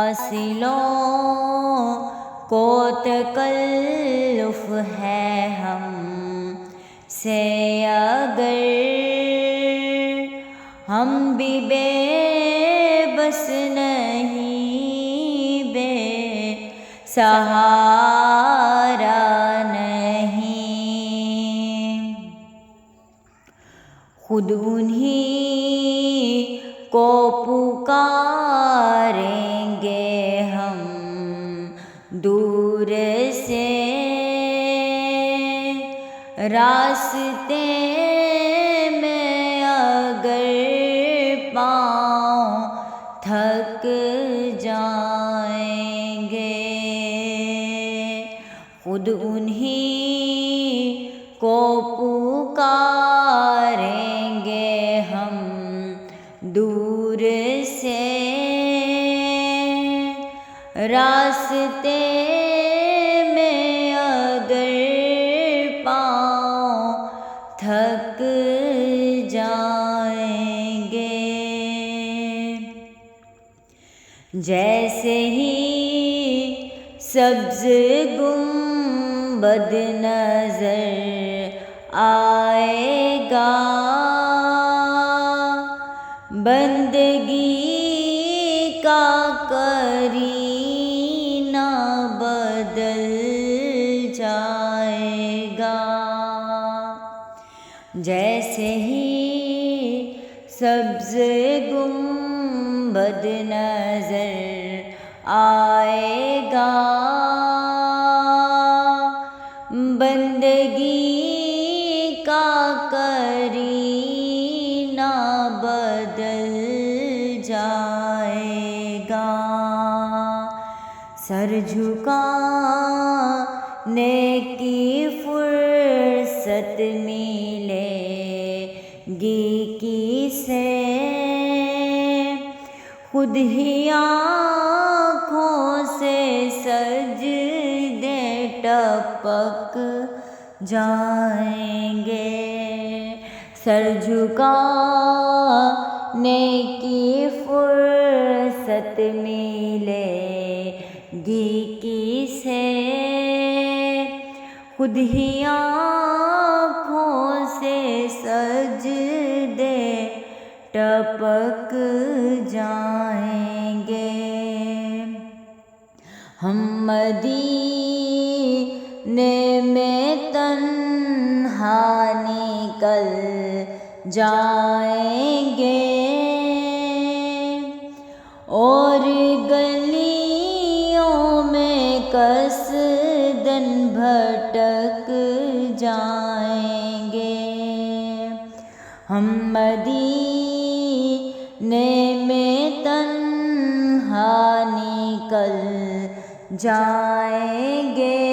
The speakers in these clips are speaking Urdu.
فاصلوں کو تکلف ہے ہم سے اگر، ہم بھی بے بس نہیں، بے سہارا نہیں، خود انہی کو پکاریں گے ہم دور سے، راستے میں اگر پاؤں تھک جائیں گے، خود انہی کو پکاریں گے ہم دور سے، راستے میں اگر پاؤں تھک جائیں گے، جیسے ہی سبز گنبد نظر آئے گا، بندگی کا کرینہ بدل جائے گا، جیسے ہی سبز گنبد نظر آئے گا، بندگی کا کرینہ بدل جائے گا، سر جھکانے کی فرصت ملے گی کسے، خود ہی آنکھوں سے سجدے ٹپک جائیں گے، سر جھکانے کی فرصت ملے گی کسے، خود ہی آنکھوں سے سجدے ٹپک جائیں گے، ہم مدینے میں تنہا نکل جائیں گے، اور گلیوں میں قصداً بھٹک جائیں گے، ہم مدینے میں تنہا نکل جائیں گے،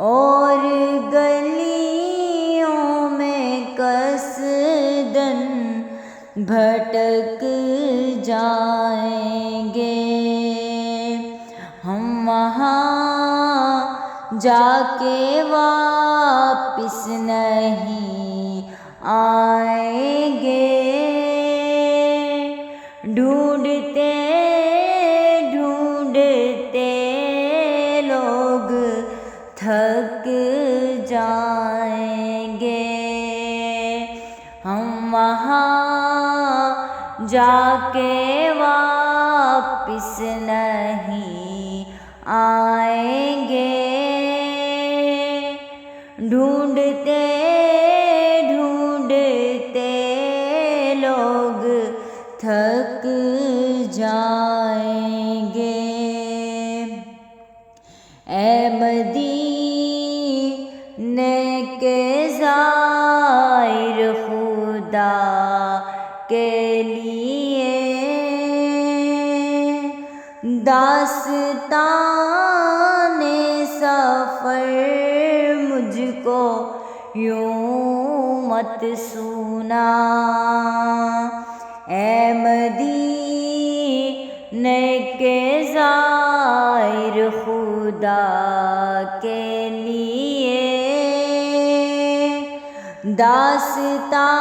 اور گلیوں میں قصداً بھٹک جائیں گے، ہم وہاں جا کے واپس نہیں آئیں گے، ڈھونڈتے ڈھونڈتے لوگ تھک جائیں گے، ہم وہاں جا کے واپس نہیں آئیں گے، ڈھونڈتے ڈھونڈتے لوگ تھک جائیں گے، اے مدینے کے زائر خدا کے لیے داستان سفر مجھ کو یوں مت سنا، اے مدینے کے زائر خدا کے لیے داستان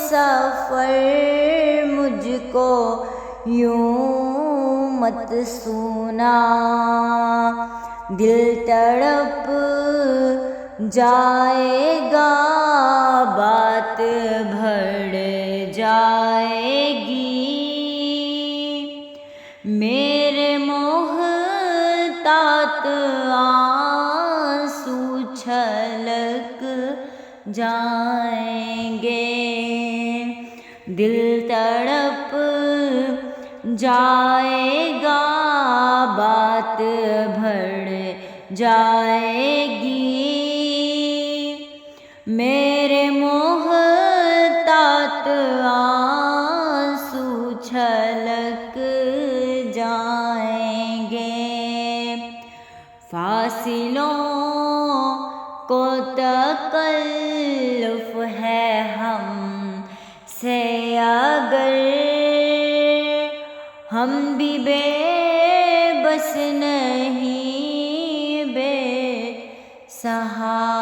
سفر مجھ کو یوں مت سونا، دل تڑپ جائے گا، بات بڑھ جائے گی، میرے محتاط آنسو چھلک جائیں گے، دل تڑپ جائے گا، بات بڑھ جائے گی، میرے محتاط آنسو چھلک جائیں گے، فاصلوں کو تکلف ہے ہم سے اگر، ہم بھی بے بس نہیں بے سہارا،